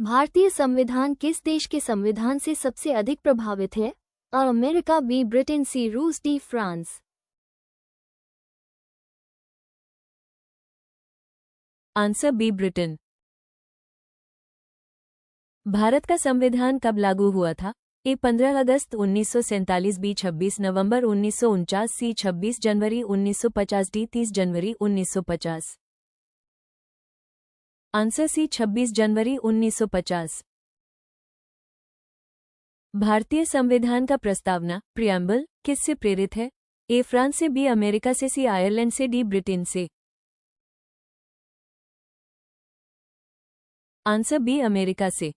भारतीय संविधान किस देश के संविधान से सबसे अधिक प्रभावित है? A America, B Britain, C रूस, D France. Answer B Britain. Bharat का संविधान कब लागू हुआ था? ए 15 अगस्त 1947, बी 26 नवंबर 1949, सी 26 जनवरी 1950, डी 30 जनवरी 1950। आंसर सी 26 जनवरी 1950। भारतीय संविधान का प्रस्तावना प्रियम्बल किससे प्रेरित है? ए फ्रांस से, बी अमेरिका से, सी आयरलैंड से, डी ब्रिटेन से। आंसर बी अमेरिका से।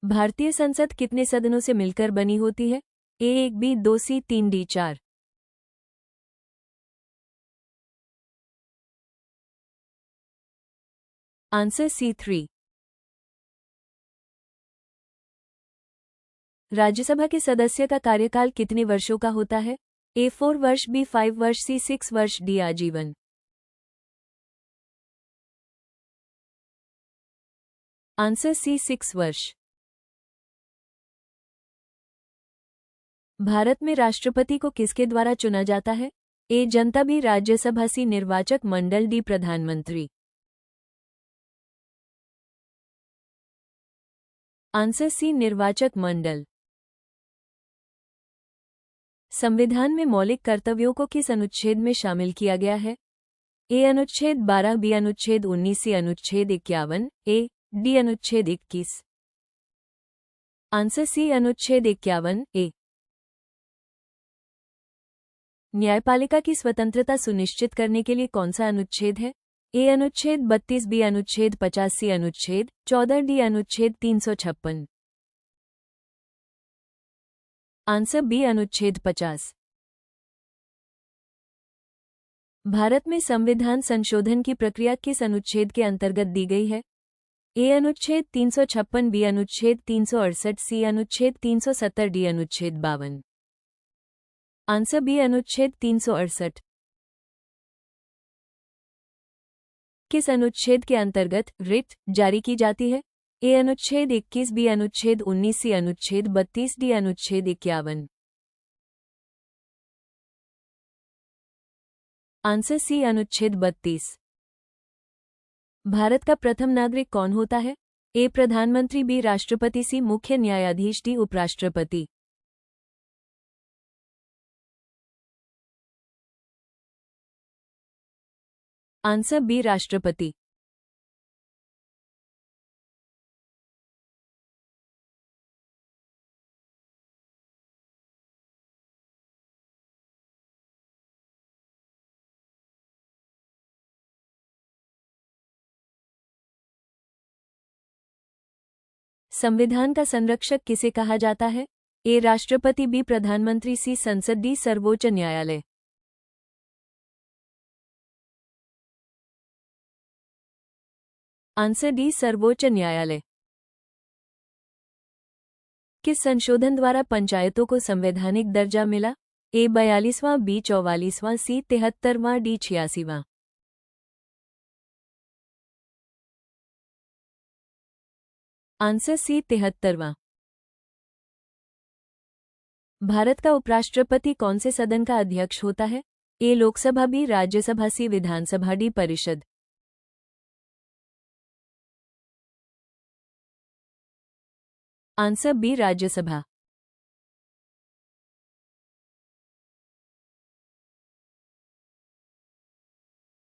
भारतीय संसद कितने सदनों से मिलकर बनी होती है? A 1, B 2, C 3, D 4। Answer C 3। Rajya Sabha के सदस्य का कार्यकाल कितने वर्षों का होता है? ए 4 वर्ष, बी 5 वर्ष, सी 6 वर्ष, डी आजीवन। आंसर सी 6 वर्ष। भारत में राष्ट्रपति को किसके द्वारा चुना जाता है? ए जनता, बी राज्यसभा, सी निर्वाचक मंडल, डी प्रधानमंत्री। आंसर सी निर्वाचक मंडल। संविधान में मौलिक कर्तव्यों को किस अनुच्छेद में शामिल किया गया है? ए अनुच्छेद 12, बी अनुच्छेद 19, सी अनुच्छेद 51, ए डी अनुच्छेद 21। आंसर सी अनुच्छेद 51, ए। न्यायपालिका की स्वतंत्रता सुनिश्चित करने के लिए कौन सा अनुच्छेद है? ए अनुच्छेद 32, बी अनुच्छेद 50, सी अनुच्छेद 14, डी अनुच्छेद 356। आंसर बी अनुच्छेद 50। भारत में संविधान संशोधन की प्रक्रिया किस अनुच्छेद के अंतर्गत दी गई है? ए अनुच्छेद 356, बी अनुच्छेद 368, सी अनुच्छेद 370, डी अनुच्छेद 52। आंसर बी अनुच्छेद 368। किस अनुच्छेद के अंतर्गत रिट जारी की जाती है? ए अनुच्छेद 21, बी अनुच्छेद 19, सी अनुच्छेद 32, डी अनुच्छेद 51। आंसर सी अनुच्छेद 32। भारत का प्रथम नागरिक कौन होता है? ए प्रधानमंत्री, बी राष्ट्रपति, सी मुख्य न्यायाधीश, डी उपराष्ट्रपति। आंसर बी राष्ट्रपति। संविधान का संरक्षक किसे कहा जाता है? ए राष्ट्रपति, बी प्रधानमंत्री, सी संसद, डी सर्वोच्च न्यायालय। आंसर डी सर्वोच्च न्यायालय। किस संशोधन द्वारा पंचायतों को संवैधानिक दर्जा मिला? ए 42वां, बी 44वां, सी 73वां, डी 86वां। आंसर सी 73वां। भारत का उपराष्ट्रपति कौन से सदन का अध्यक्ष होता है? A Lok Sabha, B Rajya Sabha, C Vidhan Sabha, D परिषद। Answer B Rajya Sabha.